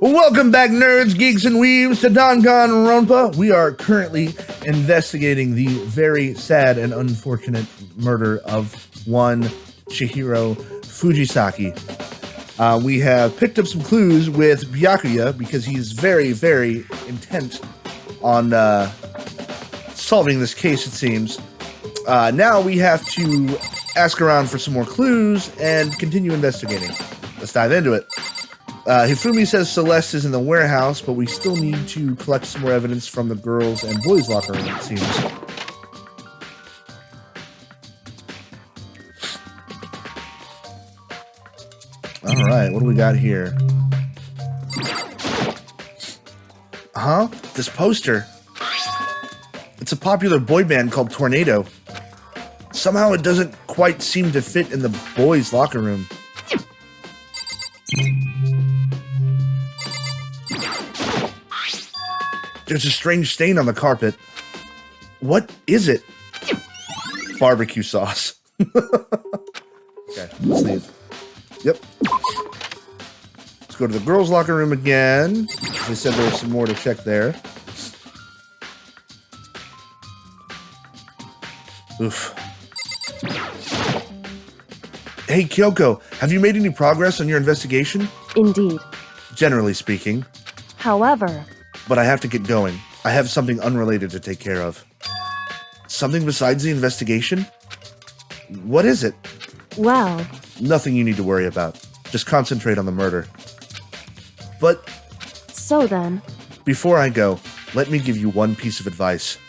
Welcome back, nerds, geeks, and weebs, to Danganronpa. We are currently investigating the very sad and unfortunate murder of one Chihiro Fujisaki. We have picked up some clues with Byakuya because he's very, very intent on solving this case, it seems. Now we have to ask around for some more clues and continue investigating. Let's dive into it. Hifumi says Celeste is in the warehouse, but we still need to collect some more evidence from the girls' and boys' locker room, it seems. Alright, what do we got here? Huh? This poster. It's a popular boy band called Tornado. Somehow it doesn't quite seem to fit in the boys' locker room. There's a strange stain on the carpet. What is it? Barbecue sauce. Okay, let's leave. Yep. Let's go to the girls' locker room again. They said there was some more to check there. Oof. Hey, Kyoko, have you made any progress on your investigation? Indeed. Generally speaking. However... But I have to get going. I have something unrelated to take care of. Something besides the investigation? What is it? Well... Nothing you need to worry about. Just concentrate on the murder. But... So then... Before I go, let me give you one piece of advice.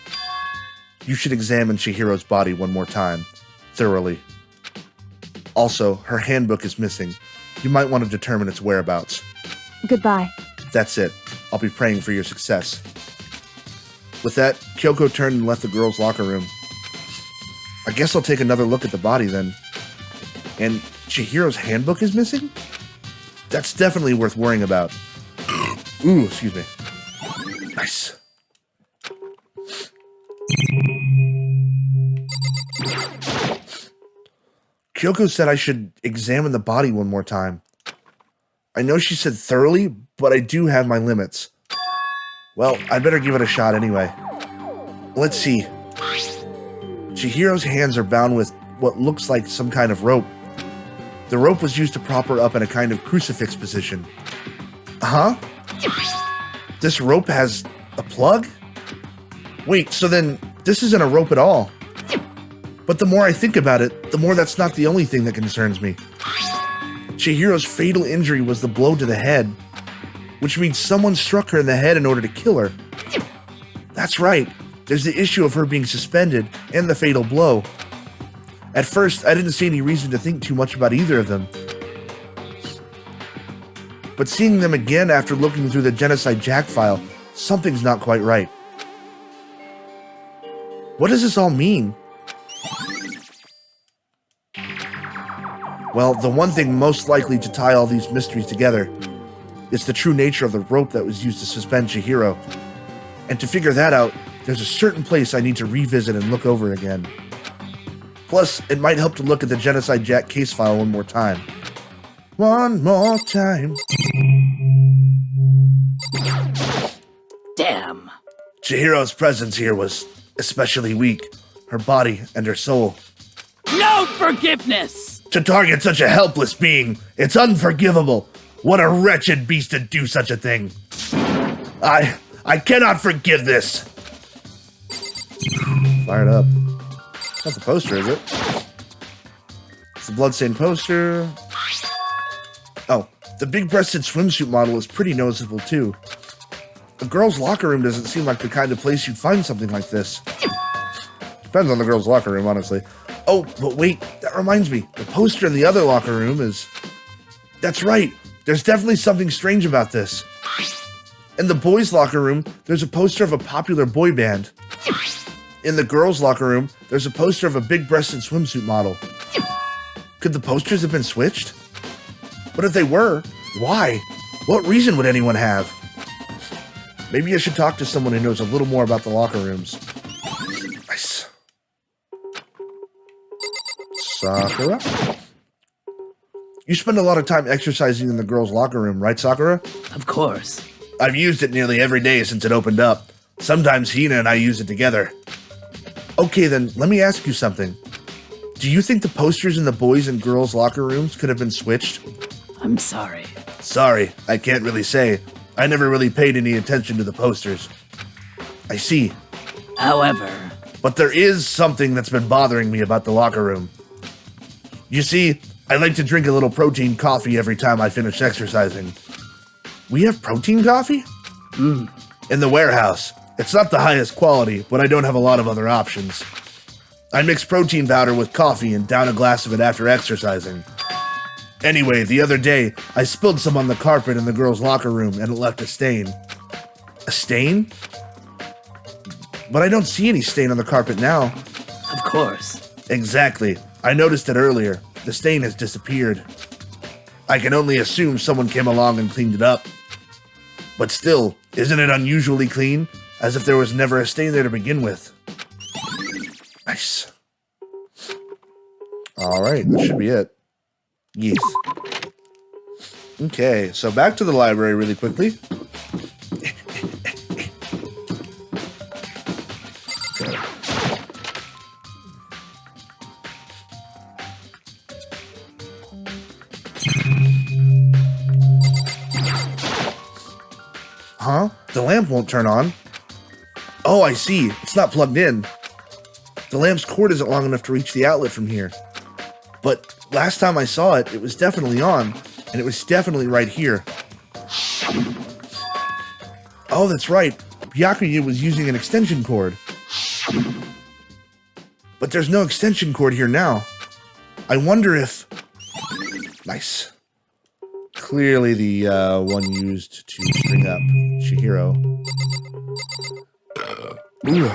You should examine Chihiro's body one more time. Thoroughly. Also, her handbook is missing. You might want to determine its whereabouts. Goodbye. That's it. I'll be praying for your success. With that, Kyoko turned and left the girls' locker room. I guess I'll take another look at the body then. And Chihiro's handbook is missing? That's definitely worth worrying about. Ooh, excuse me. Nice. Kyoko said I should examine the body one more time. I know she said thoroughly, but I do have my limits. Well, I'd better give it a shot anyway. Let's see. Chihiro's hands are bound with what looks like some kind of rope. The rope was used to prop her up in a kind of crucifix position. Huh? This rope has a plug? Wait, so then this isn't a rope at all. But the more I think about it, the more that's not the only thing that concerns me. Chihiro's fatal injury was the blow to the head, which means someone struck her in the head in order to kill her. That's right, there's the issue of her being suspended and the fatal blow. At first, I didn't see any reason to think too much about either of them. But seeing them again after looking through the Genocide Jack file, something's not quite right. What does this all mean? Well, the one thing most likely to tie all these mysteries together is the true nature of the rope that was used to suspend Chihiro. And to figure that out, there's a certain place I need to revisit and look over again. Plus, it might help to look at the Genocide Jack case file one more time. One more time. Damn. Chihiro's presence here was especially weak. Her body and her soul. No forgiveness! To target such a helpless being, it's unforgivable. What a wretched beast to do such a thing. I cannot forgive this. Fired up. That's a poster, is it? It's a bloodstained poster. Oh, the big-breasted swimsuit model is pretty noticeable too. The girls' locker room doesn't seem like the kind of place you'd find something like this. Depends on the girls' locker room, honestly. Oh, but wait, that reminds me. The poster in the other locker room is... That's right, there's definitely something strange about this. In the boys' locker room, there's a poster of a popular boy band. In the girls' locker room, there's a poster of a big-breasted swimsuit model. Could the posters have been switched? But if they were, why? What reason would anyone have? Maybe I should talk to someone who knows a little more about the locker rooms. Nice. Sakura? You spend a lot of time exercising in the girls' locker room, right, Sakura? Of course. I've used it nearly every day since it opened up. Sometimes Hina and I use it together. Okay, then, let me ask you something. Do you think the posters in the boys' and girls' locker rooms could have been switched? I'm sorry. Sorry, I can't really say. I never really paid any attention to the posters. I see. However, But there is something that's been bothering me about the locker room. You see, I like to drink a little protein coffee every time I finish exercising. We have protein coffee? In the warehouse. It's not the highest quality, but I don't have a lot of other options. I mix protein powder with coffee and down a glass of it after exercising. Anyway, the other day, I spilled some on the carpet in the girls' locker room and it left a stain. A stain? But I don't see any stain on the carpet now. of course. Exactly. I noticed it earlier. The stain has disappeared. I can only assume someone came along and cleaned it up. But still, isn't it unusually clean? As if there was never a stain there to begin with. Nice. Alright, that should be it. Yes. Okay, so back to the library really quickly. Huh? The lamp won't turn on. Oh, I see. It's not plugged in. The lamp's cord isn't long enough to reach the outlet from here. But last time I saw it, it was definitely on, and it was definitely right here. Oh, that's right. Byakuya was using an extension cord. But there's no extension cord here now. I wonder if... Nice. Clearly the one used to string up Chihiro. Ooh.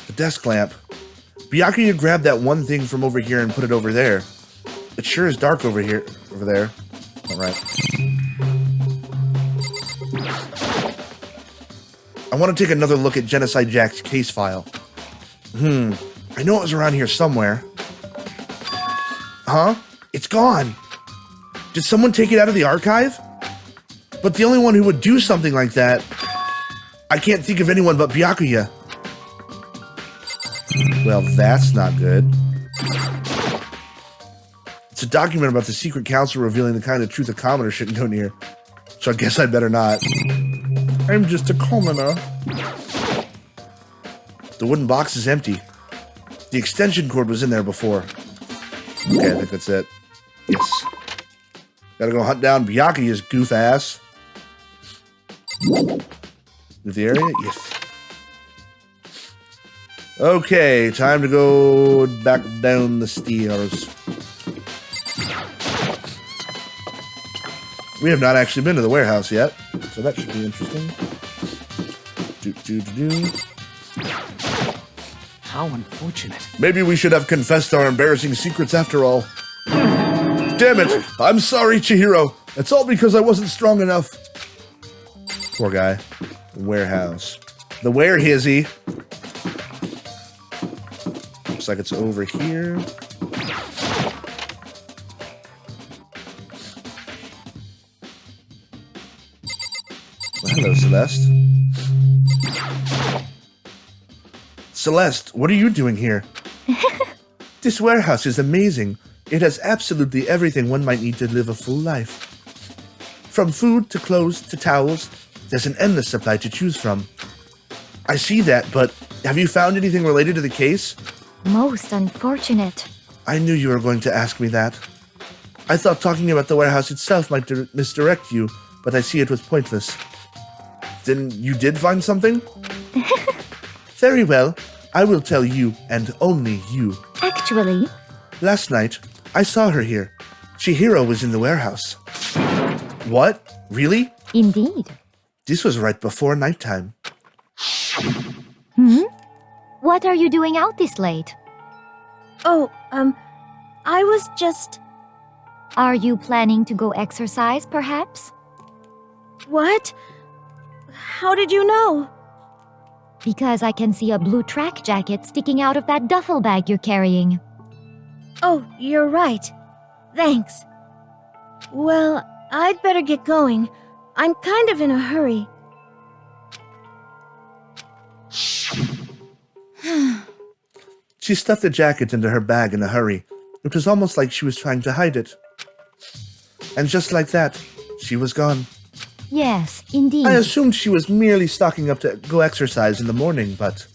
The desk lamp. Byakuya grabbed that one thing from over here and put it over there. It sure is dark over here, over there. All right. I want to take another look at Genocide Jack's case file. I know it was around here somewhere. Huh? It's gone. Did someone take it out of the archive? But the only one who would do something like that... I can't think of anyone but Byakuya. Well, that's not good. It's a document about the secret council revealing the kind of truth a commoner shouldn't go near. So I guess I'd better not. I'm just a commoner. The wooden box is empty. The extension cord was in there before. Okay, I think that's it. Yes. Gotta go hunt down Byakuya's goof ass. Leave the area? Yes. Okay, time to go back down the stairs. We have not actually been to the warehouse yet, so that should be interesting. How unfortunate. Maybe we should have confessed our embarrassing secrets after all. Damn it! I'm sorry, Chihiro. It's all because I wasn't strong enough. Poor guy. Warehouse. The where-hizzy. Looks like it's over here. Well, hello, Celeste. Celeste, what are you doing here? This warehouse is amazing. It has absolutely everything one might need to live a full life. From food to clothes to towels, there's an endless supply to choose from. I see that, but have you found anything related to the case? Most unfortunate. I knew you were going to ask me that. I thought talking about the warehouse itself might misdirect you, but I see it was pointless. Then you did find something? Very well. I will tell you, and only you. Actually, Last night, I saw her here. Chihiro was in the warehouse. What? Really? indeed. This was right before nighttime. What are you doing out this late? Oh, I was just... Are you planning to go exercise, perhaps? What? how did you know? Because I can see a blue track jacket sticking out of that duffel bag you're carrying. Oh, you're right. Thanks. Well, I'd better get going. I'm kind of in a hurry. She stuffed the jacket into her bag in a hurry. It was almost like she was trying to hide it. And just like that, she was gone. Yes, indeed. I assumed she was merely stocking up to go exercise in the morning, but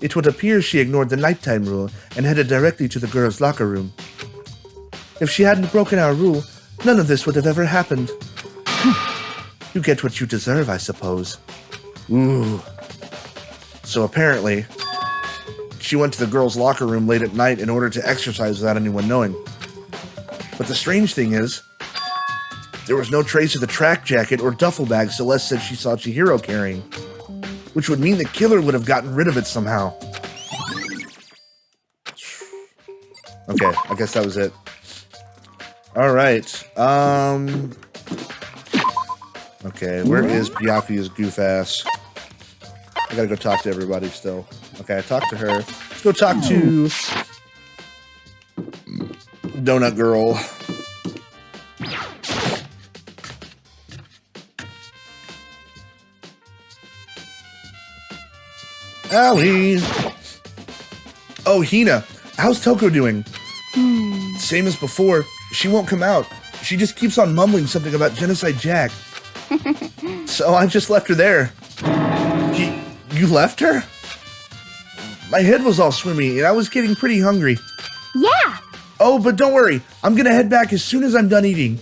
it would appear she ignored the nighttime rule and headed directly to the girls' locker room. If she hadn't broken our rule, none of this would have ever happened. You get what you deserve, I suppose. Ooh. So apparently, she went to the girls' locker room late at night in order to exercise without anyone knowing. But the strange thing is, there was no trace of the track jacket or duffel bag Celeste said she saw Chihiro carrying, which would mean the killer would have gotten rid of it somehow. Okay, I guess that was it. Alright, okay, where is Byakuya's goof ass? I gotta go talk to everybody still. Okay, I talked to her. Let's go talk to Donut Girl. Allie! Oh, Hina, how's Toko doing? Same as before, she won't come out. She just keeps on mumbling something about Genocide Jack. So I just left her there. You left her? My head was all swimmy and I was getting pretty hungry. Yeah! Oh, but don't worry, I'm gonna head back as soon as I'm done eating.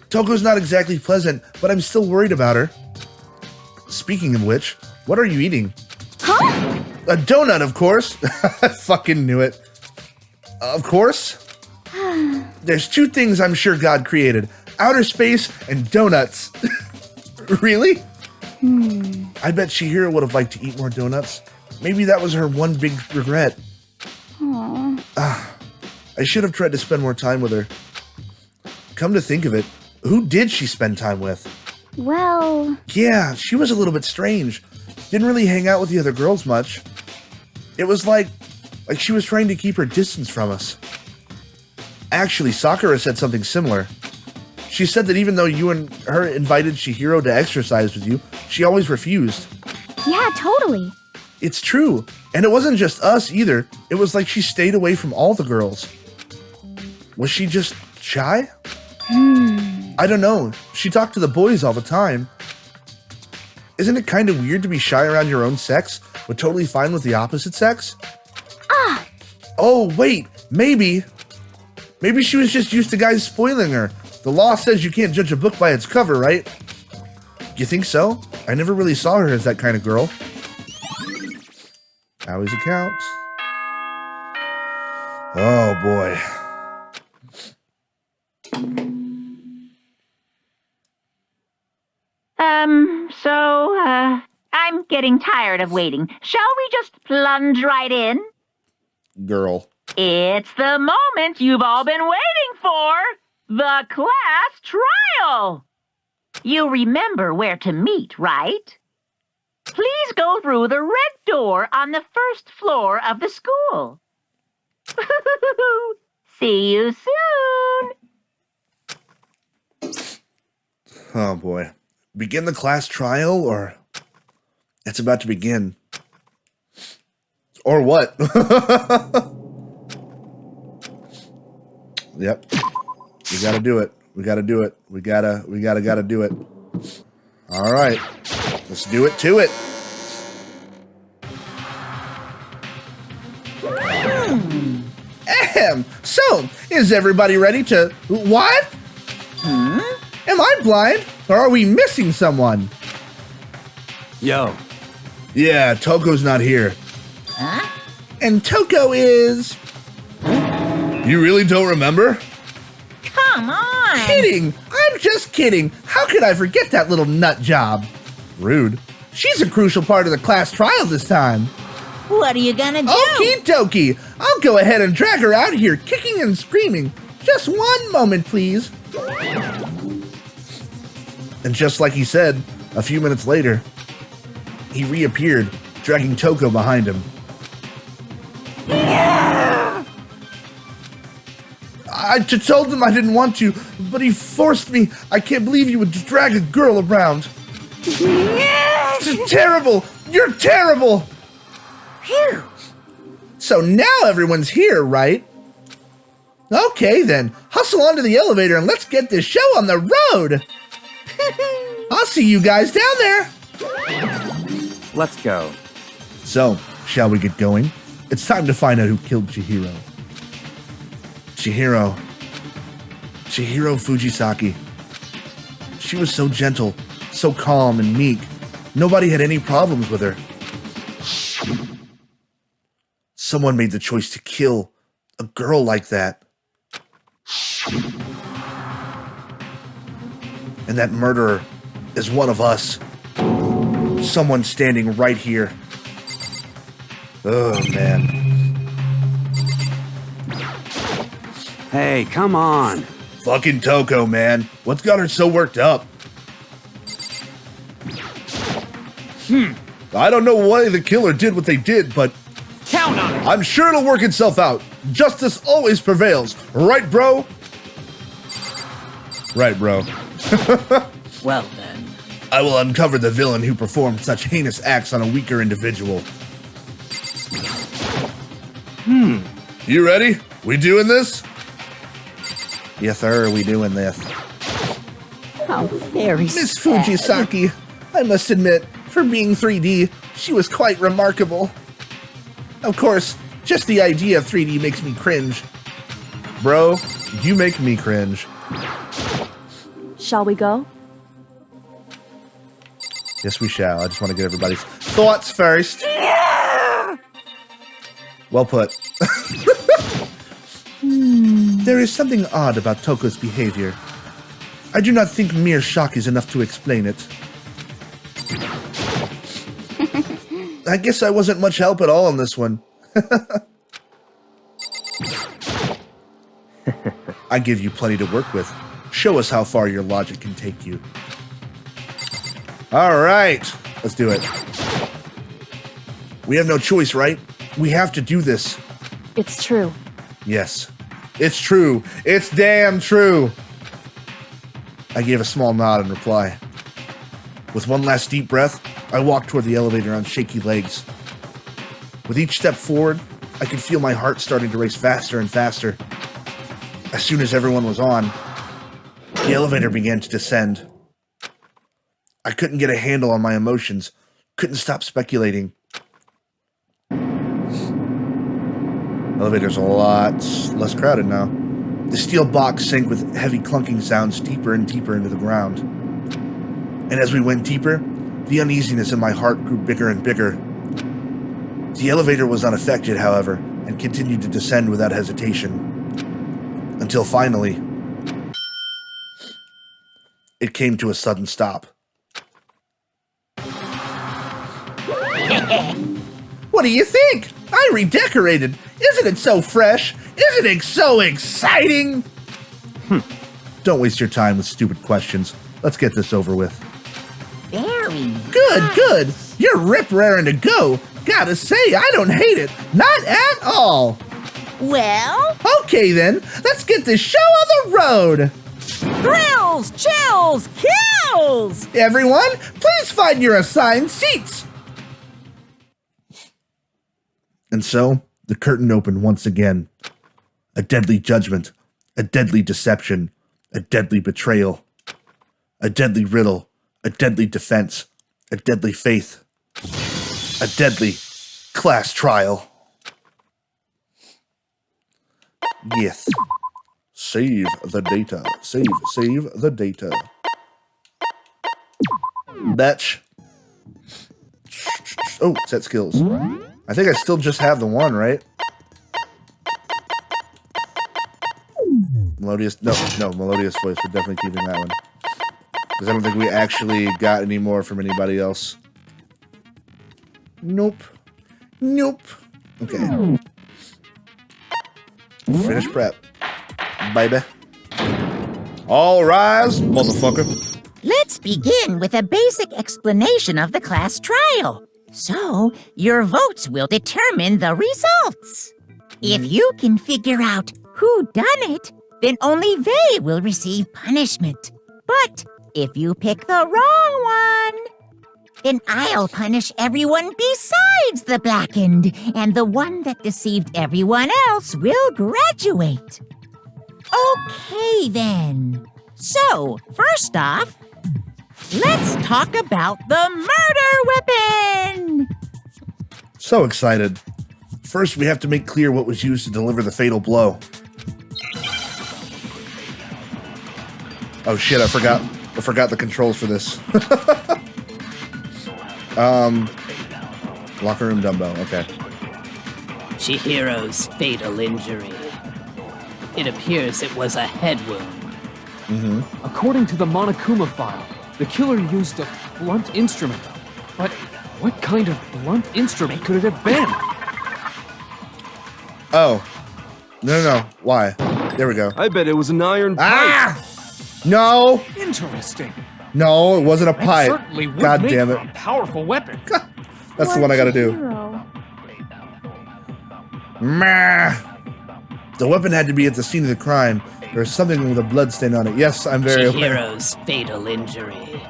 Toko's not exactly pleasant, but I'm still worried about her. Speaking of which, what are you eating? Huh? A donut, of course. I fucking knew it. Of course. There's two things I'm sure God created. Outer space and donuts. Really? I bet Chihiro would have liked to eat more donuts. Maybe that was her one big regret. I should have tried to spend more time with her. Come to think of it, who did she spend time with? Well... Yeah, she was a little bit strange. Didn't really hang out with the other girls much. It was like she was trying to keep her distance from us. Actually, Sakura said something similar. She said that even though you and her invited Chihiro to exercise with you, she always refused. Yeah, totally. It's true. And it wasn't just us either. It was like she stayed away from all the girls. Was she just shy? I don't know. She talked to the boys all the time. Isn't it kind of weird to be shy around your own sex, but totally fine with the opposite sex? Oh, wait. Maybe she was just used to guys spoiling her. The law says you can't judge a book by its cover, right? You think so? I never really saw her as that kind of girl. Allie's account. Oh, boy. I'm getting tired of waiting. Shall we just plunge right in? Girl. It's the moment you've all been waiting for. The class trial. You remember where to meet, right? Please go through the red door on the first floor of the school. See you soon. Oh, boy. Begin the class trial, or it's about to begin? Or what? Yep. We gotta do it. We gotta do it. We gotta do it. All right. Let's do it to it. Ahem. So, is everybody ready to... What? Am I blind? Or are we missing someone? Yo, Yeah, Toko's not here. Huh? And Toko is... You really don't remember? Come on. Kidding! I'm just kidding. How could I forget that little nut job? Rude. She's a crucial part of the class trial this time. What are you gonna do? Okie dokie. I'll go ahead and drag her out here, kicking and screaming. Just one moment, please. And just like he said, A few minutes later, he reappeared, dragging Toko behind him. I told him I didn't want to, but he forced me. I can't believe you would drag a girl around. It's terrible! You're terrible! Phew. So now everyone's here, right? Okay then, hustle onto the elevator and let's get this show on the road! I'll see you guys down there! Let's go. So, shall we get going? It's time to find out who killed Chihiro. Chihiro Fujisaki. She was so gentle, so calm and meek. Nobody had any problems with her. Someone made the choice to kill a girl like that. And that murderer is one of us. Someone standing right here. Oh, man. Hey, come on. Fucking Toko, man. What's got her so worked up? I don't know why the killer did what they did, but Count on it. I'm sure it'll work itself out. Justice always prevails. Right, bro? Right, bro. Well then. I will uncover the villain who performed such heinous acts on a weaker individual. You ready? We doing this? Yes, sir, we doing this. How very Miss sad. Fujisaki, I must admit, for being 3D, she was quite remarkable. Of course, just the idea of 3D makes me cringe. Bro, you make me cringe. Shall we go? Yes, we shall. I just want to get everybody's thoughts first. Well put. There is something odd about Toko's behavior. I do not think mere shock is enough to explain it. I guess I wasn't much help at all on this one. I give you plenty to work with. Show us how far your logic can take you. All right, let's do it. We have no choice, right? We have to do this. It's true. Yes, it's true. It's damn true. I gave a small nod in reply. With one last deep breath, I walked toward the elevator on shaky legs. With each step forward, I could feel my heart starting to race faster and faster. As soon as everyone was on, the elevator began to descend. I couldn't get a handle on my emotions, couldn't stop speculating. Elevator's a lot less crowded now. The steel box sank with heavy clunking sounds deeper and deeper into the ground. And as we went deeper, the uneasiness in my heart grew bigger and bigger. The elevator was unaffected, however, and continued to descend without hesitation. Until finally, it came to a sudden stop. What do you think? I redecorated. Isn't it so fresh? Isn't it so exciting? Don't waste your time with stupid questions. Let's get this over with. Very Good. You're rip-raring to go. Gotta say, I don't hate it. Not at all. well. Okay then, let's get this show on the road. Thrills, chills, kills. Everyone, please find your assigned seats. And so, the curtain opened once again. A deadly judgment, a deadly deception, a deadly betrayal, a deadly riddle, a deadly defense, a deadly faith, a deadly class trial. Yes. Save the data. Save the data. Batch. Oh, set skills. I think I still just have the one, right? Melodious, no, Melodious Voice. We're definitely keeping that one. Because I don't think we actually got any more from anybody else. Nope. Okay. Finish prep. Baby. All rise, motherfucker. Let's begin with a basic explanation of the class trial. So, your votes will determine the results. If you can figure out who done it, then only they will receive punishment. But if you pick the wrong one, then I'll punish everyone besides the blackened, and the one that deceived everyone else will graduate. Okay, then. So, first off, let's talk about the murder weapon! So excited. First, we have to make clear what was used to deliver the fatal blow. Oh shit, I forgot the controls for this. Locker room dumbbell, okay. Chihiro's fatal injury. It appears it was a head wound. Mm-hmm. According to the Monokuma file, the killer used a blunt instrument. But what kind of blunt instrument could it have been? Oh. No. Why? There we go. I bet it was an iron pipe. Ah! No! Interesting. No, it wasn't a That pipe. certainly would God make damn for it. a powerful weapon. That's the one I gotta do. Meh. The weapon had to be at the scene of the crime. There's something with a blood stain on it. Yes, I'm very aware. Chihiro's fatal injury.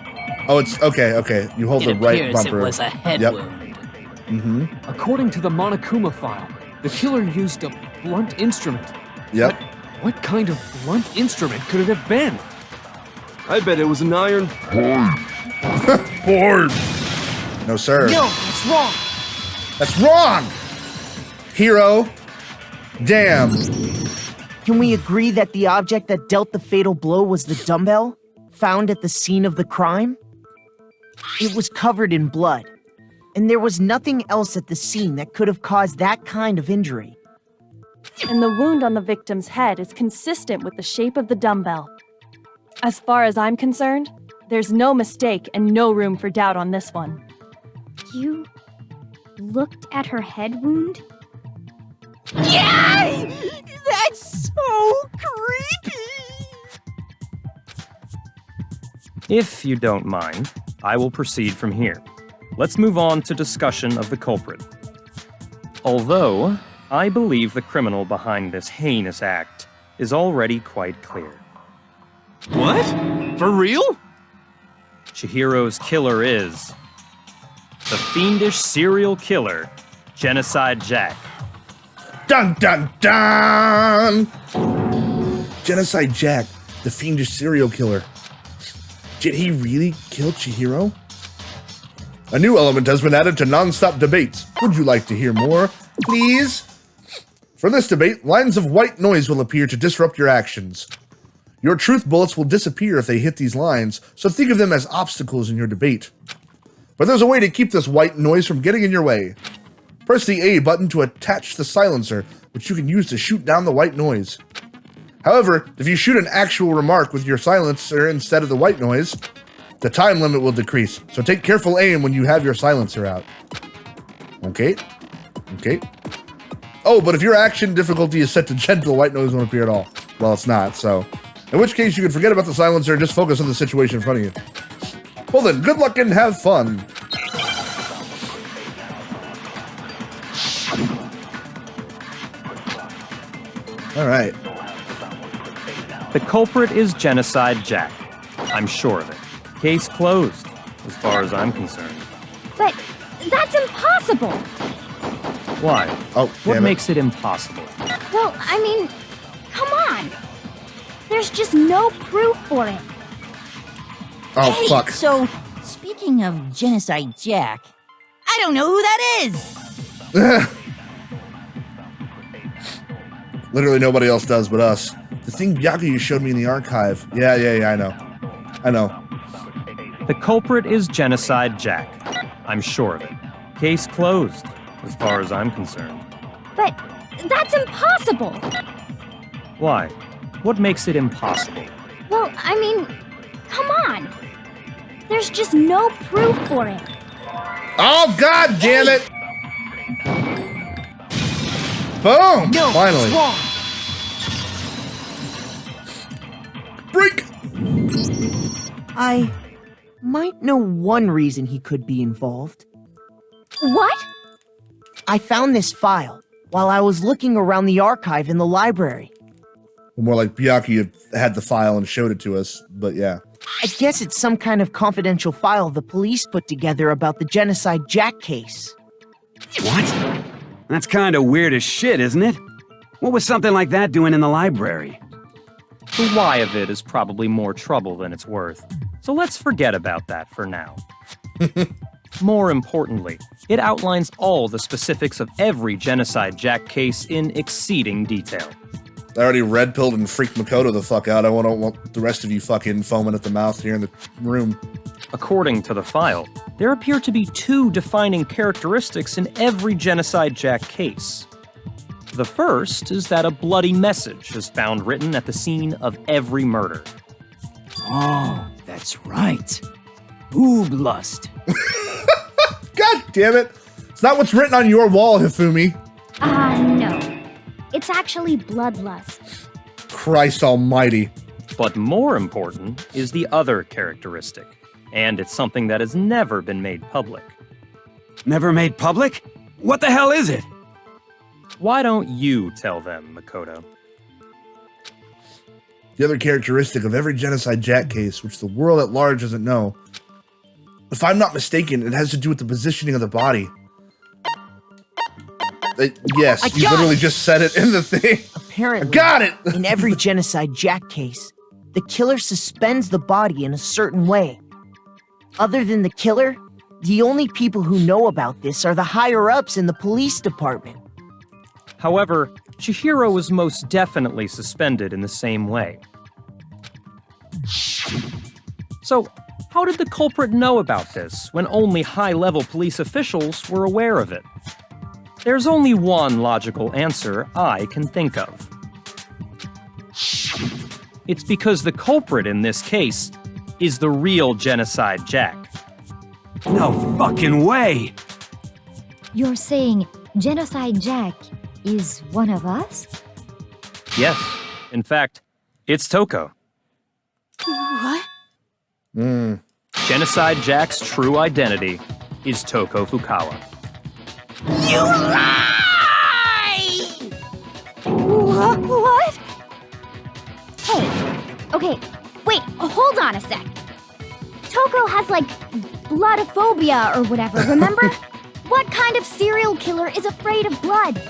Oh, it's okay. You hold the right bumper. It was a head wound. Mm-hmm. According to the Monokuma file, the killer used a blunt instrument. Yep. But what kind of blunt instrument could it have been? I bet it was an iron board. No, sir. No, that's wrong. That's wrong. Hero. Damn. Can we agree that the object that dealt the fatal blow was the dumbbell, found at the scene of the crime? It was covered in blood, and there was nothing else at the scene that could have caused that kind of injury. And the wound on the victim's head is consistent with the shape of the dumbbell. As far as I'm concerned, there's no mistake and no room for doubt on this one. You looked at her head wound? Yay! That's so creepy! If you don't mind, I will proceed from here. Let's move on to discussion of the culprit. Although, I believe the criminal behind this heinous act is already quite clear. What? For real? Chihiro's killer is the fiendish serial killer, Genocide Jack. Dun dun dun! Genocide Jack, the fiendish serial killer. Did he really kill Chihiro? A new element has been added to non-stop debates. Would you like to hear more? Please? For this debate, lines of white noise will appear to disrupt your actions. Your truth bullets will disappear if they hit these lines, so think of them as obstacles in your debate. But there's a way to keep this white noise from getting in your way. Press the A button to attach the silencer, which you can use to shoot down the white noise. However, if you shoot an actual remark with your silencer instead of the white noise, the time limit will decrease, so take careful aim when you have your silencer out. Okay. Oh, but if your action difficulty is set to gentle, white noise won't appear at all. Well, it's not, so... In which case, you can forget about the silencer and just focus on the situation in front of you. Well then, good luck and have fun. Alright. The culprit is Genocide Jack. I'm sure of it. Case closed, as far as I'm concerned. But that's impossible! Why? Oh, what damn it. makes it impossible? Well, I mean, come on! There's just no proof for it. Oh, Hey, fuck. So, speaking of Genocide Jack, I don't know who that is. Literally nobody else does but us. The thing Byakuya showed me in the archive. Yeah, I know. The culprit is Genocide Jack. I'm sure of it. Case closed, as far as I'm concerned. But that's impossible! Why? What makes it impossible? Well, I mean, come on! There's just no proof for it. Oh, god damn it! Boom! No, Finally. it's wrong. Break! I might know one reason he could be involved. What? I found this file while I was looking around the archive in the library. More like Byakuya had the file and showed it to us, but yeah. I guess it's some kind of confidential file the police put together about the Genocide Jack case. What? That's kind of weird as shit, isn't it? What was something like that doing in the library? The why of it is probably more trouble than it's worth, so let's forget about that for now. More importantly, it outlines all the specifics of every Genocide Jack case in exceeding detail. I already red-pilled and freaked Makoto the fuck out. I don't want the rest of you fucking foaming at the mouth here in the room. According to the file, there appear to be two defining characteristics in every Genocide Jack case. The first is that a bloody message is found written at the scene of every murder. Oh, that's right. Boob lust. God damn it! It's not what's written on your wall, Hifumi. No. It's actually bloodlust. Christ almighty. But more important is the other characteristic, and it's something that has never been made public. Never made public? What the hell is it? Why don't you tell them, Makoto? The other characteristic of every Genocide Jack case, which the world at large doesn't know, if I'm not mistaken, it has to do with the positioning of the body. Yes, you literally just said it in the thing. Apparently, I got it! In every Genocide Jack case, the killer suspends the body in a certain way. Other than the killer, the only people who know about this are the higher-ups in the police department. However, Chihiro was most definitely suspended in the same way. So, how did the culprit know about this when only high-level police officials were aware of it? There's only one logical answer I can think of. It's because the culprit in this case is the real Genocide Jack. No fucking way! You're saying Genocide Jack is one of us? Yes, in fact, it's Toko. What? Genocide Jack's true identity is Toko Fukawa. You lie! What? Hey, okay, wait, hold on a sec. Toko has, like, bloodophobia or whatever, remember? What kind of serial killer is afraid of blood?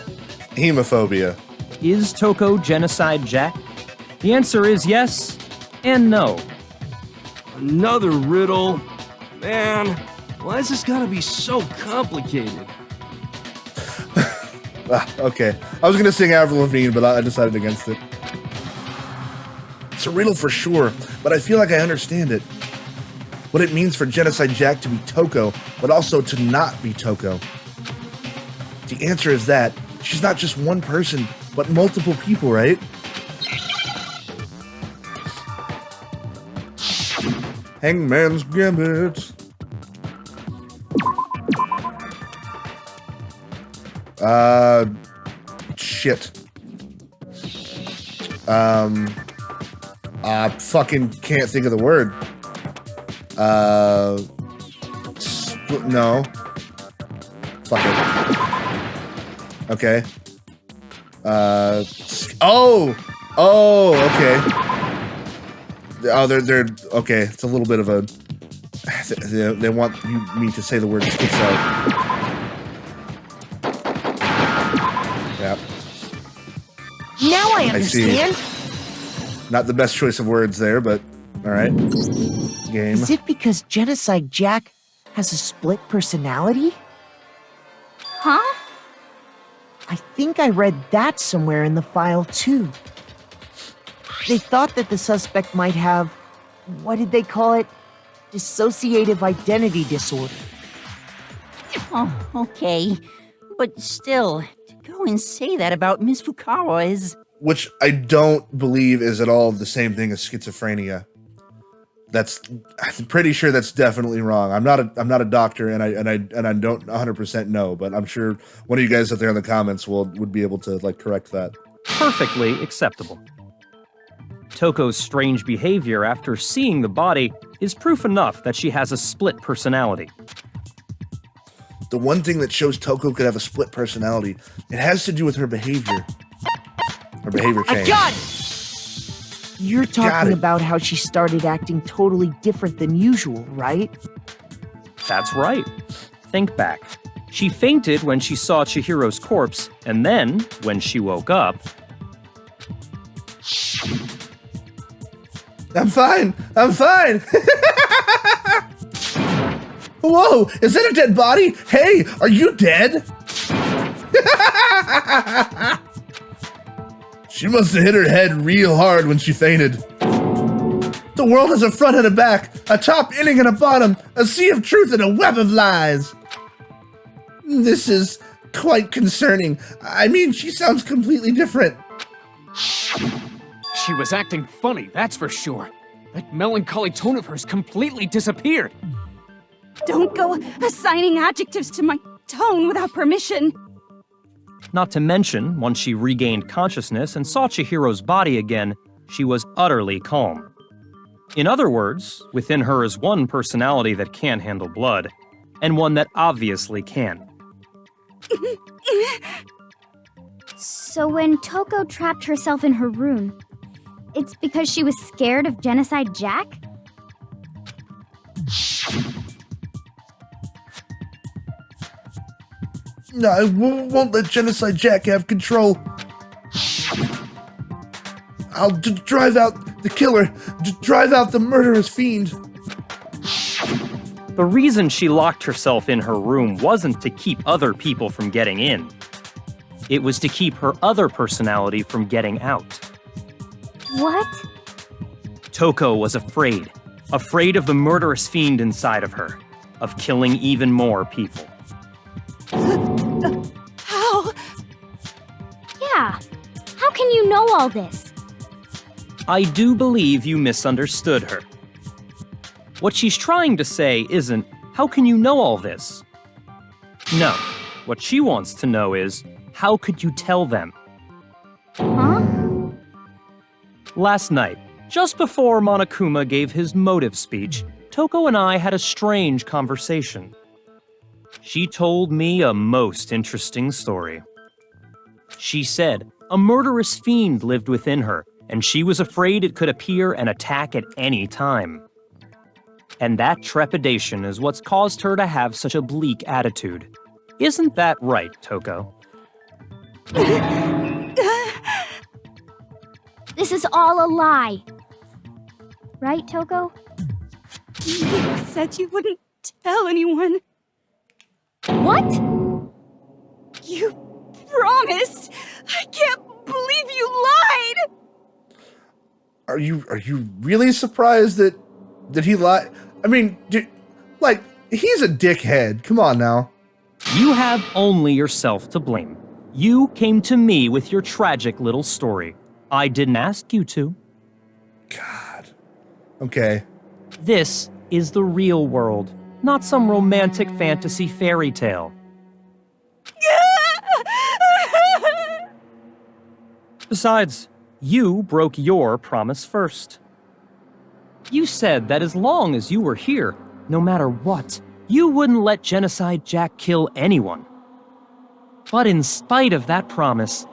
Hemophobia. Is Toko Genocide Jack? The answer is yes and no. Another riddle? Man, why is this gotta be so complicated? Okay. I was gonna sing Avril Lavigne, but I decided against it. It's a riddle for sure, but I feel like I understand it. What it means for Genocide Jack to be Toko, but also to not be Toko. The answer is that she's not just one person, but multiple people, right? Hangman's Gambit. Shit. Fucking can't think of the word. No. Fuck it. Okay. Okay. Oh, they're okay. It's a little bit of a. They want me to say the word schizo. Yep. Now I understand. Not the best choice of words there, but all right. Game. Is it because Genocide Jack has a split personality? Huh? I think I read that somewhere in the file, too. They thought that the suspect might have, what did they call it? Dissociative identity disorder. Oh, okay. But still, to go and say that about Miss Fukawa is... Which I don't believe is at all the same thing as schizophrenia. I'm pretty sure that's definitely wrong. I'm not a doctor, and I don't 100% know, but I'm sure one of you guys out there in the comments would be able to like correct that. Perfectly acceptable. Toko's strange behavior after seeing the body is proof enough that she has a split personality. The one thing that shows Toko could have a split personality, it has to do with her behavior. Her behavior changed. I got it! You're talking about how she started acting totally different than usual, right? That's right. Think back. She fainted when she saw Chihiro's corpse, and then, when she woke up... I'm fine! I'm fine! Whoa! Is that a dead body? Hey, are you dead? She must have hit her head real hard when she fainted. The world has a front and a back, a top inning and a bottom, a sea of truth and a web of lies. This is quite concerning. I mean, she sounds completely different. She was acting funny, that's for sure. That melancholy tone of hers completely disappeared. Don't go assigning adjectives to my tone without permission. Not to mention, once she regained consciousness and saw Chihiro's body again, she was utterly calm. In other words, within her is one personality that can't handle blood, and one that obviously can. So when Toko trapped herself in her room, it's because she was scared of Genocide Jack? No, I won't let Genocide Jack have control. I'll drive out the killer, drive out the murderous fiend. The reason she locked herself in her room wasn't to keep other people from getting in. It was to keep her other personality from getting out. What? Toko was afraid of the murderous fiend inside of her, of killing even more people. How? Yeah. How can you know all this? I do believe you misunderstood her. What she's trying to say isn't, how can you know all this? No, what she wants to know is, how could you tell them? Huh? Last night, just before Monokuma gave his motive speech, Toko and I had a strange conversation. She told me a most interesting story. She said a murderous fiend lived within her, and she was afraid it could appear and attack at any time. And that trepidation is what's caused her to have such a bleak attitude. Isn't that right, Toko? This is all a lie. Right, Toko? You said you wouldn't tell anyone. What? You promised! I can't believe you lied! Are you really surprised that he lied? I mean, he's a dickhead. Come on now. You have only yourself to blame. You came to me with your tragic little story. I didn't ask you to. God. Okay. This is the real world, not some romantic fantasy fairy tale. Besides, you broke your promise first. You said that as long as you were here, no matter what, you wouldn't let Genocide Jack kill anyone. But in spite of that promise,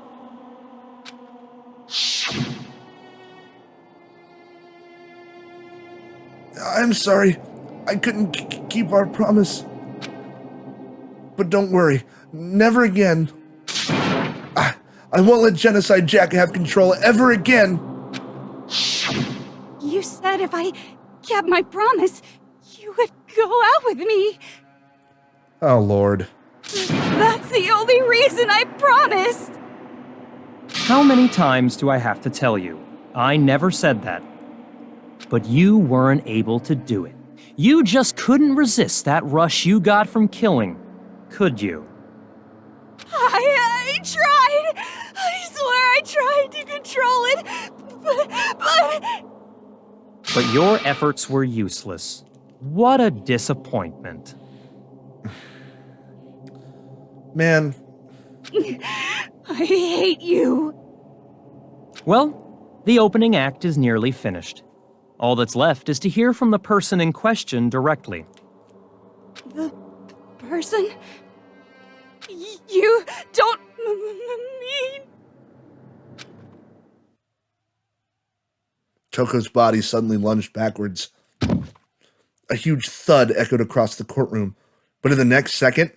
I'm sorry. I couldn't keep our promise. But don't worry. Never again. I won't let Genocide Jack have control ever again. You said if I kept my promise, you would go out with me. Oh, Lord. That's the only reason I promised. how many times do I have to tell you? I never said that. But you weren't able to do it. You just couldn't resist that rush you got from killing, could you? I tried. I swear I tried to control it, But your efforts were useless. What a disappointment. Man. I hate you. Well, The opening act is nearly finished. All that's left is to hear from the person in question directly. The person? You don't mean... Toko's body suddenly lunged backwards. A huge thud echoed across the courtroom, but in the next second...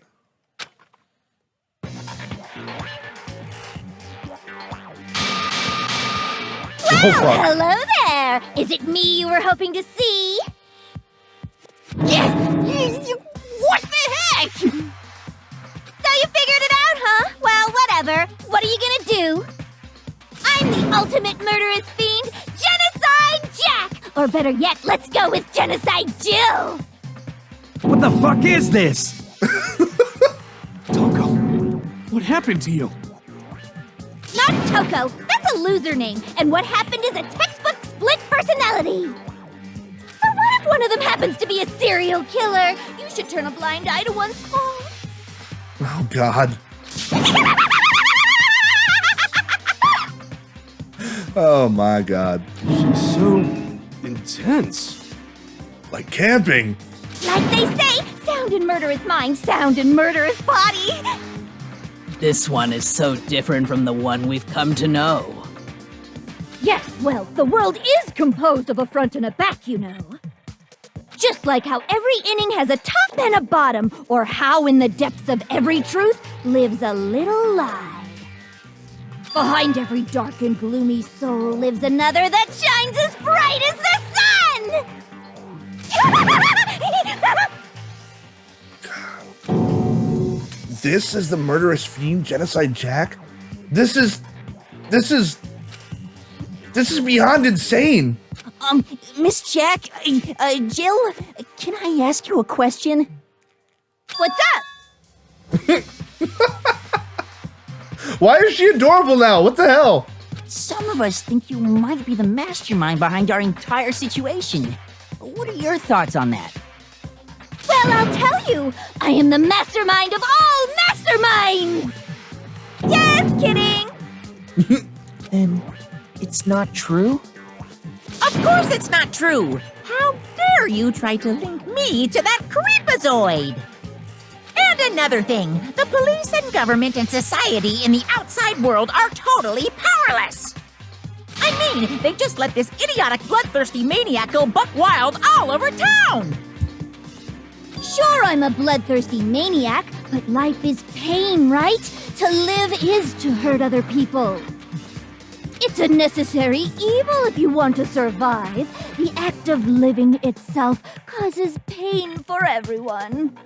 Well, hello there! Is it me you were hoping to see? Yes! What the heck? So you figured it out, huh? Well, whatever. What are you gonna do? I'm the ultimate murderous fiend, Genocide Jack! Or better yet, let's go with Genocide Jill! What the fuck is this? Toko, what happened to you? Not Toko. That's a loser name. And what happened is a textbook split personality. So what if one of them happens to be a serial killer? You should turn a blind eye to one's faults. Oh, God. Oh, my God. She's so intense. Like camping. Like they say, sound in murderous mind, sound in murderous body. This one is so different from the one we've come to know. Yes, well, the world is composed of a front and a back, you know. Just like how every inning has a top and a bottom, or how in the depths of every truth lives a little lie. Behind every dark and gloomy soul lives another that shines as bright as the sun! This is the murderous fiend, Genocide Jack? This is beyond insane. Miss Jack, Jill, can I ask you a question? What's up? Why is she adorable now? What the hell? Some of us think you might be the mastermind behind our entire situation. What are your thoughts on that? Well, I'll tell you. I am the mastermind of all masterminds! Just kidding! Then it's not true? Of course it's not true! How dare you try to link me to that creepazoid? And another thing, the police and government and society in the outside world are totally powerless! I mean, they just let this idiotic, bloodthirsty maniac go buck wild all over town! Sure, I'm a bloodthirsty maniac, but life is pain, right? To live is to hurt other people. It's a necessary evil if you want to survive. The act of living itself causes pain for everyone.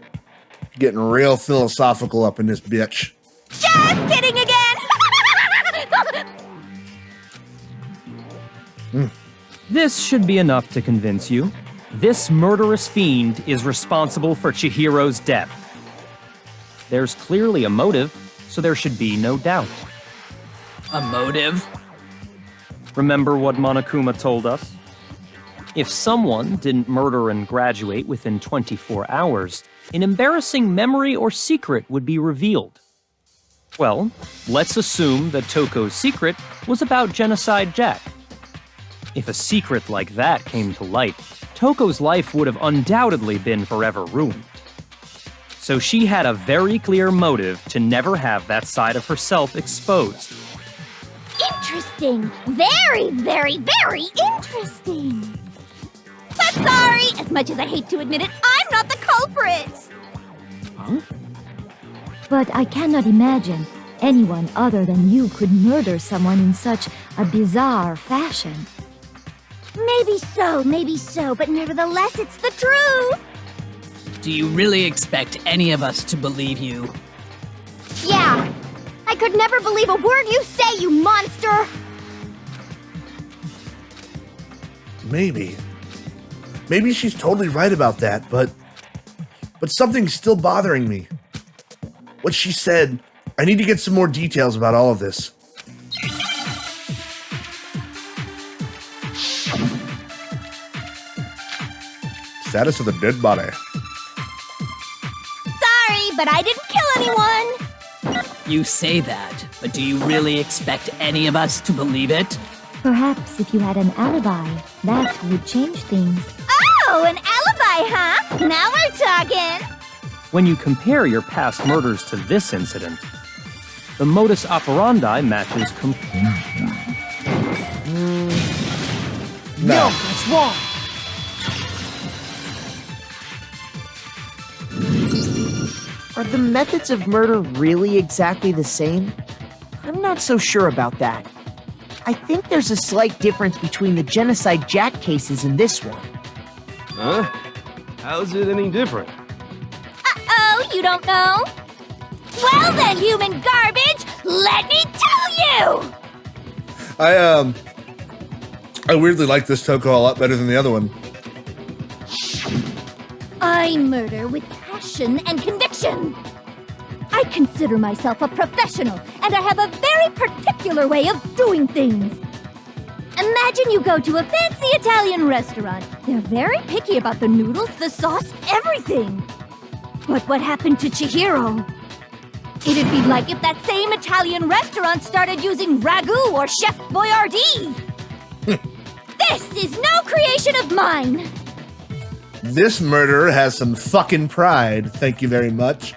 Getting real philosophical up in this bitch. Just kidding again! This should be enough to convince you. This murderous fiend is responsible for Chihiro's death. There's clearly a motive, so there should be no doubt. A motive? Remember what Monokuma told us? If someone didn't murder and graduate within 24 hours, an embarrassing memory or secret would be revealed. Well, let's assume that Toko's secret was about Genocide Jack. If a secret like that came to light, Toko's life would have undoubtedly been forever ruined. So she had a very clear motive to never have that side of herself exposed. Interesting. Very, very, very interesting. But sorry, as much as I hate to admit it, I'm not the culprit. Huh? But I cannot imagine anyone other than you could murder someone in such a bizarre fashion. Maybe so, but nevertheless, it's the truth. Do you really expect any of us to believe you? Yeah. I could never believe a word you say, you monster! Maybe. Maybe she's totally right about that, but something's still bothering me. What she said, I need to get some more details about all of this. Status of the dead body. Sorry, but I didn't kill anyone! You say that, but do you really expect any of us to believe it? Perhaps if you had an alibi, that would change things. Oh, an alibi, huh? Now we're talking! When you compare your past murders to this incident, the modus operandi matches completely. No, that's wrong. Are the methods of murder really exactly the same? I'm not so sure about that. I think there's a slight difference between the Genocide Jack cases and this one. Huh? How's it any different? Uh-oh, you don't know? Well then, human garbage, let me tell you! I weirdly like this Toko a lot better than the other one. I murder with passion and conviction. I consider myself a professional, and I have a very particular way of doing things. Imagine you go to a fancy Italian restaurant. They're very picky about the noodles, the sauce, everything. But what happened to Chihiro? It'd be like if that same Italian restaurant started using ragu or Chef Boyardee. This is no creation of mine. This murderer has some fucking pride. Thank you very much.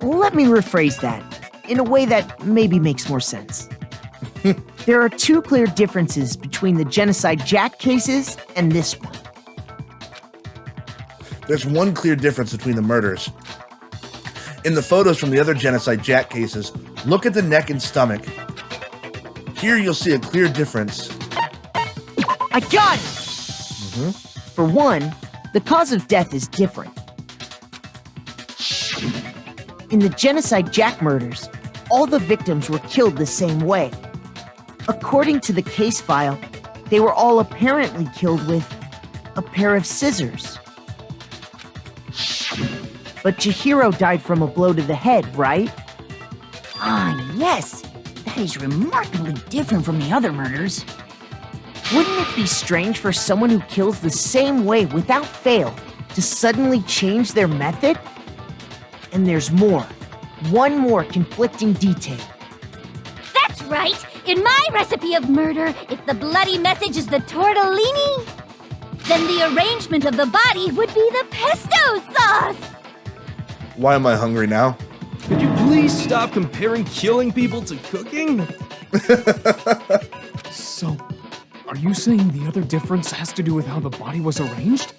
Let me rephrase that in a way that maybe makes more sense. There are two clear differences between the Genocide Jack cases and this one. There's one clear difference between the murders. In the photos from the other Genocide Jack cases, look at the neck and stomach. Here you'll see a clear difference. I got it! For one, the cause of death is different. In the Genocide Jack murders, all the victims were killed the same way. According to the case file, they were all apparently killed with a pair of scissors. But Chihiro died from a blow to the head, right? Ah, yes. That is remarkably different from the other murders. Wouldn't it be strange for someone who kills the same way without fail to suddenly change their method? And there's more. One more conflicting detail. That's right! In my recipe of murder, if the bloody message is the tortellini, then the arrangement of the body would be the pesto sauce! Why am I hungry now? Could you please stop comparing killing people to cooking? So, are you saying the other difference has to do with how the body was arranged?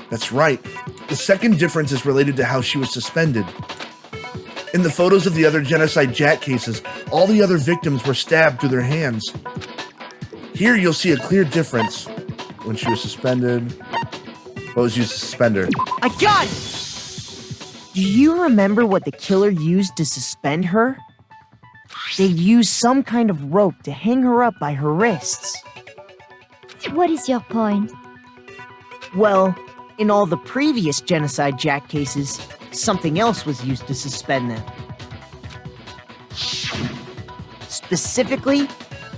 That's right. The second difference is related to how she was suspended. In the photos of the other Genocide Jack cases, all the other victims were stabbed through their hands. Here you'll see a clear difference. When she was suspended, what was used to suspend her? I got it! Do you remember what the killer used to suspend her? They'd use some kind of rope to hang her up by her wrists. What is your point? Well, in all the previous Genocide Jack cases, something else was used to suspend them. Specifically,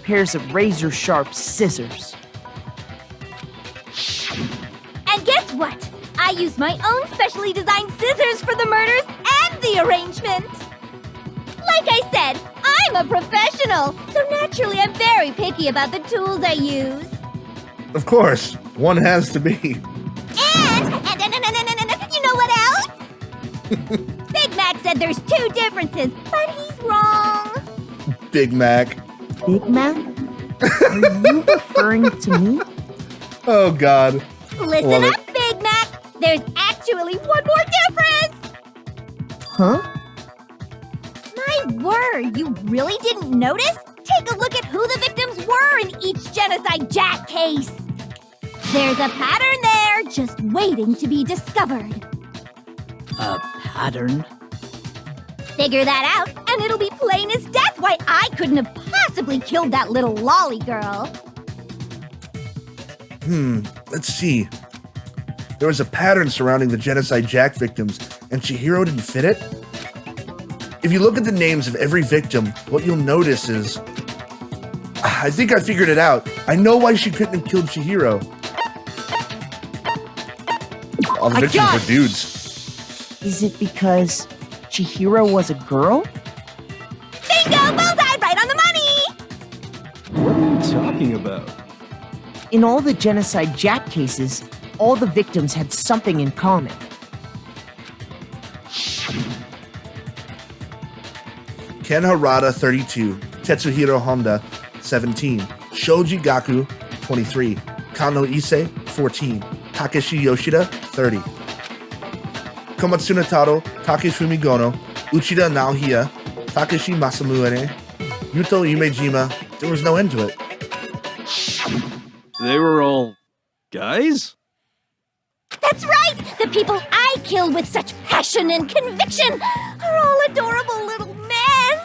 pairs of razor-sharp scissors. And guess what? I used my own specially designed scissors for the murders and the arrangement. Like I said, I'm a professional, so naturally I'm very picky about the tools I use. Of course, one has to be. And you know what else? Big Mac said there's two differences, but he's wrong. Big Mac. Big Mac? Are you referring to me? Oh, God. Listen up, Big Mac. There's actually one more difference. Huh? My word, you really didn't notice? Take a look at who the victims were in each Genocide Jack case. There's a pattern there, just waiting to be discovered. A pattern? Figure that out, and it'll be plain as death why I couldn't have possibly killed that little lolly girl. Let's see. There was a pattern surrounding the Genocide Jack victims, and Chihiro didn't fit it? If you look at the names of every victim, what you'll notice is... I think I figured it out. I know why she couldn't have killed Chihiro. All the victims were dudes. Is it because Chihiro was a girl? Bingo! Bullseye! Right about? In all the Genocide Jack cases, all the victims had something in common. Ken Harada, 32. Tetsuhiro Honda, 17. Shoji Gaku, 23. Kano Ise, 14. Takeshi Yoshida, 30. Komatsuna Taro, Takefumi Gono, Uchida Naohia, Takeshi Masamune, Yuto Yumejima. There was no end to it. They were all guys? That's right! The people I kill with such passion and conviction are all adorable little men!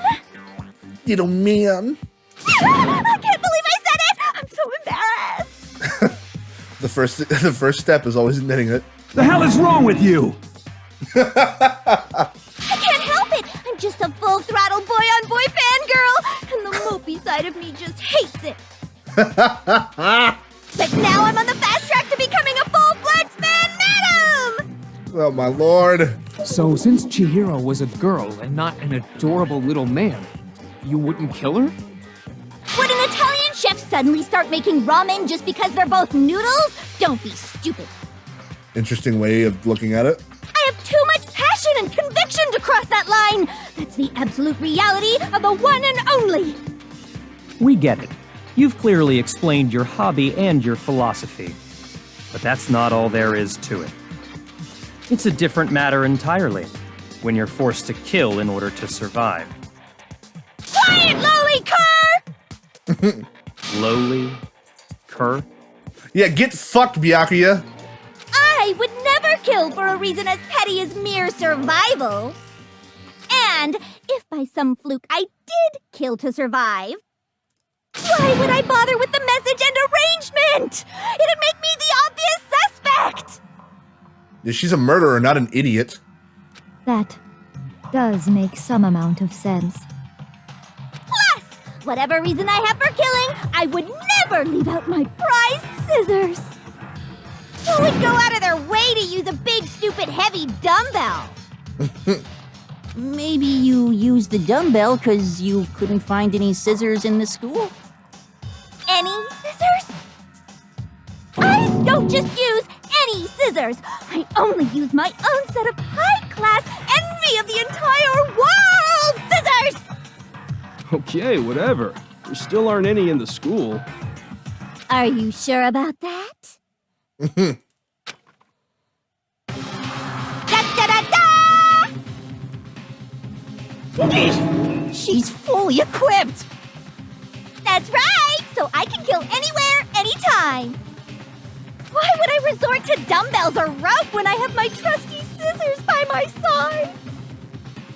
Little man. I can't believe I said it! I'm so embarrassed! The first step is always admitting it. The hell is wrong with you? I can't help it! I'm just a full-throttle boy-on-boy fangirl, and the mopey side of me just hates it. But now I'm on the fast track to becoming a full-fledged fan madam! Oh my lord. So since Chihiro was a girl and not an adorable little man, you wouldn't kill her? Would an Italian chef suddenly start making ramen just because they're both noodles? Don't be stupid. Interesting way of looking at it. I have too much passion and conviction to cross that line. That's the absolute reality of the one and only. We get it. You've clearly explained your hobby and your philosophy. But that's not all there is to it. It's a different matter entirely, when you're forced to kill in order to survive. Quiet, lowly cur! Lowly? Cur? Yeah, get fucked, Byakuya. I would never kill for a reason as petty as mere survival. And if by some fluke I did kill to survive, why would I bother with the message and arrangement? It'd make me the obvious suspect! Yeah, she's a murderer, not an idiot. That does make some amount of sense. Plus, whatever reason I have for killing, I would never leave out my prized scissors. Who would go out of their way to use a big, stupid, heavy dumbbell? Maybe you used the dumbbell because you couldn't find any scissors in the school? Any scissors? I don't just use any scissors. I only use my own set of high-class envy of the entire world scissors! Okay, whatever. There still aren't any in the school. Are you sure about that? She's fully equipped! That's right! So I can kill anywhere, anytime! Why would I resort to dumbbells or rope when I have my trusty scissors by my side?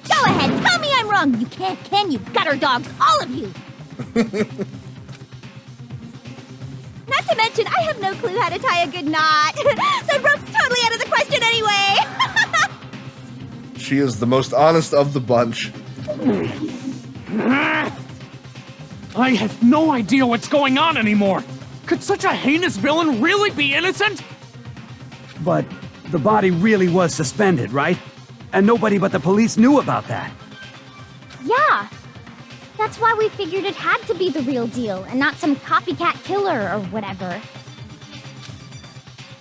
Go ahead, tell me I'm wrong! You can't, can you, gutter dogs, all of you! Not to mention, I have no clue how to tie a good knot. So rope's totally out of the question anyway! She is the most honest of the bunch. I have no idea what's going on anymore! Could such a heinous villain really be innocent? But the body really was suspended, right? And nobody but the police knew about that. Yeah. That's why we figured it had to be the real deal and not some copycat killer or whatever.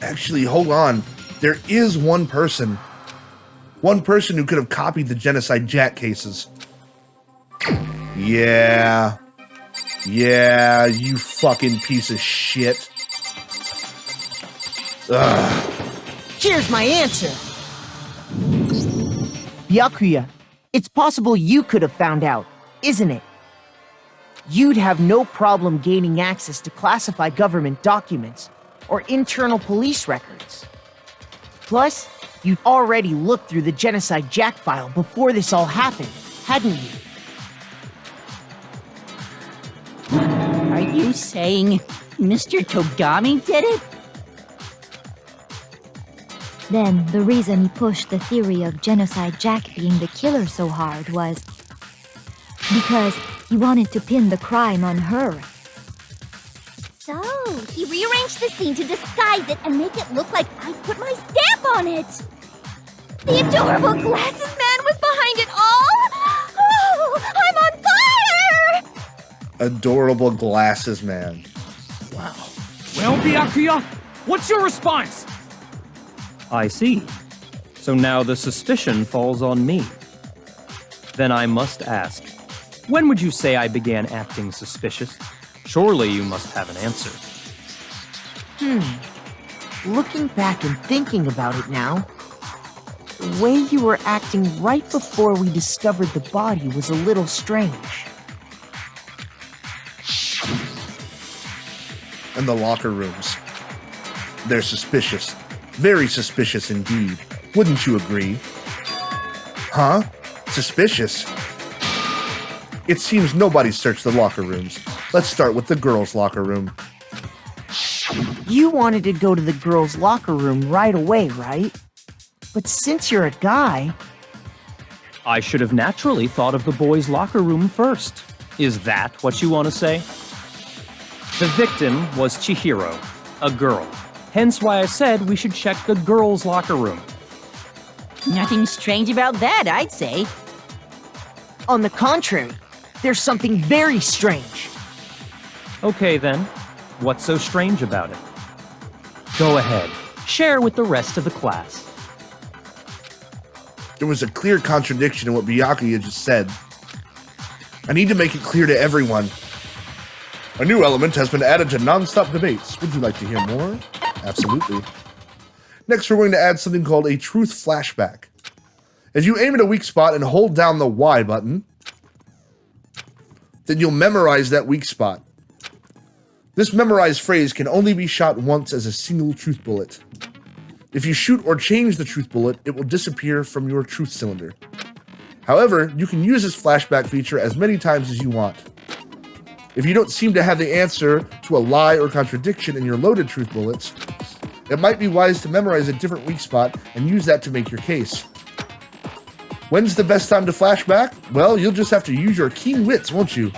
Actually, hold on. There is one person. One person who could have copied the Genocide Jack cases. Yeah. Yeah, you fucking piece of shit. Ugh. Here's my answer. Byakuya, it's possible you could have found out, isn't it? You'd have no problem gaining access to classified government documents or internal police records. Plus, you'd already looked through the Genocide Jack file before this all happened, hadn't you? Are you saying Mr. Togami did it? Then the reason he pushed the theory of Genocide Jack being the killer so hard was because he wanted to pin the crime on her. So, he rearranged the scene to disguise it and make it look like I put my stamp on it. The adorable glasses man was behind it all? Oh, I'm on fire! Adorable glasses man. Now, Byakuya, what's your response? I see. So now the suspicion falls on me. Then I must ask, when would you say I began acting suspicious? Surely you must have an answer. Looking back and thinking about it now, the way you were acting right before we discovered the body was a little strange. And the locker rooms. They're suspicious. Very suspicious indeed. Wouldn't you agree? Huh? Suspicious? It seems nobody searched the locker rooms. Let's start with the girls' locker room. You wanted to go to the girls' locker room right away, right? But since you're a guy... I should have naturally thought of the boys' locker room first. Is that what you want to say? The victim was Chihiro, a girl. Hence why I said we should check the girls' locker room. Nothing strange about that, I'd say. On the contrary, there's something very strange. Okay then, what's so strange about it? Go ahead, share with the rest of the class. There was a clear contradiction in what Byakuya just said. I need to make it clear to everyone. A new element has been added to non-stop debates. Would you like to hear more? Absolutely. Next, we're going to add something called a truth flashback. If you aim at a weak spot and hold down the Y button, then you'll memorize that weak spot. This memorized phrase can only be shot once as a single truth bullet. If you shoot or change the truth bullet, it will disappear from your truth cylinder. However, you can use this flashback feature as many times as you want. If you don't seem to have the answer to a lie or contradiction in your loaded truth bullets, it might be wise to memorize a different weak spot and use that to make your case. When's the best time to flashback? Well, you'll just have to use your keen wits, won't you?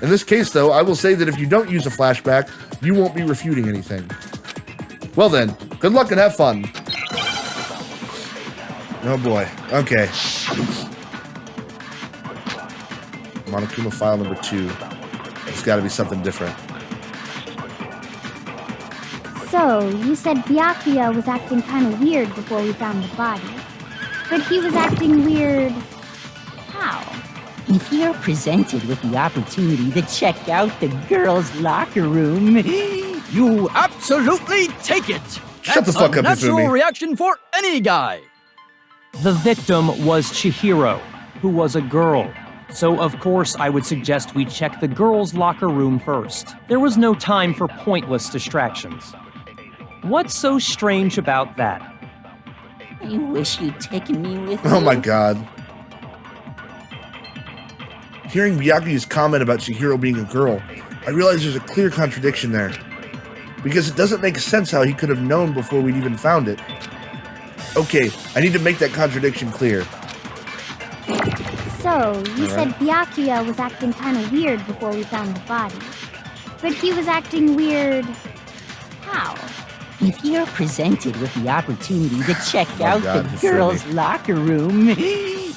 In this case, though, I will say that if you don't use a flashback, you won't be refuting anything. Well then, good luck and have fun. Oh boy. Okay. Monokuma file number 2. It's got to be something different. So, you said Byakuya was acting kind of weird before we found the body. But he was acting weird... how? If you're presented with the opportunity to check out the girls' locker room, you absolutely take it! Shut the fuck up, That's a natural Ifumi. reaction for any guy! The victim was Chihiro, who was a girl. So of course I would suggest we check the girls' locker room first. There was no time for pointless distractions. What's so strange about that? I wish you'd taken me with you. Oh my god. Hearing Byakuya's comment about Chihiro being a girl, I realize there's a clear contradiction there. Because it doesn't make sense how he could have known before we'd even found it. Okay, I need to make that contradiction clear. So, you said Byakuya was acting kind of weird before we found the body. But he was acting weird... how? If you're presented with the opportunity to check out God, the girls' locker room,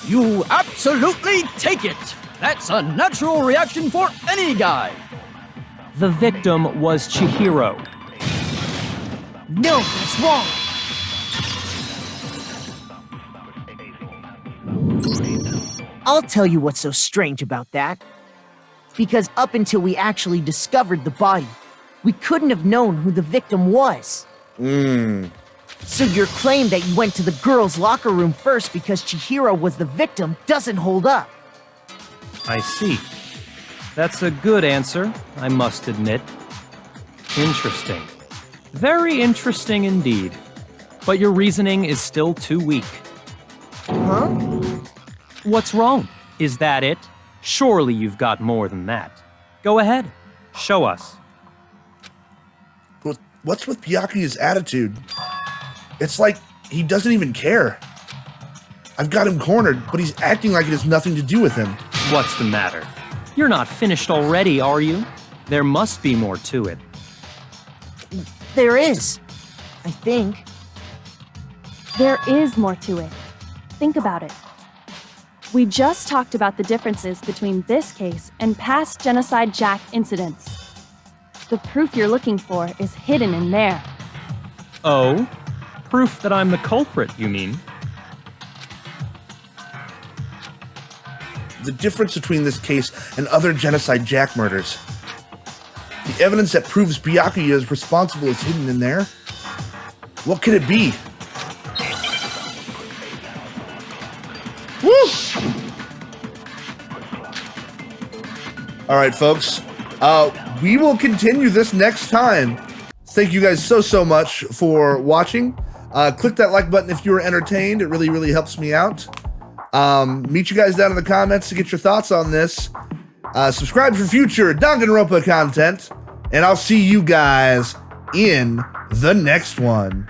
you absolutely take it! That's a natural reaction for any guy! The victim was Chihiro. No, that's wrong! I'll tell you what's so strange about that. Because up until we actually discovered the body, we couldn't have known who the victim was. So your claim that you went to the girls' locker room first because Chihiro was the victim doesn't hold up. I see. That's a good answer, I must admit. Interesting. Very interesting indeed. But your reasoning is still too weak. Huh? What's wrong? Is that it? Surely you've got more than that. Go ahead. Show us. What's with Byakuya's attitude? It's like he doesn't even care. I've got him cornered, but he's acting like it has nothing to do with him. What's the matter? You're not finished already, are you? There must be more to it. There is. I think. There is more to it. Think about it. We just talked about the differences between this case and past Genocide Jack incidents. The proof you're looking for is hidden in there. Oh? Proof that I'm the culprit, you mean? The difference between this case and other Genocide Jack murders. The evidence that proves Byakuya is responsible is hidden in there. What could it be? Woo! All right, folks. We will continue this next time. Thank you guys so much for watching. Click that like button if you were entertained. It really helps me out. Meet you guys down in the comments to get your thoughts on this. Subscribe for future Danganronpa content, and I'll see you guys in the next one.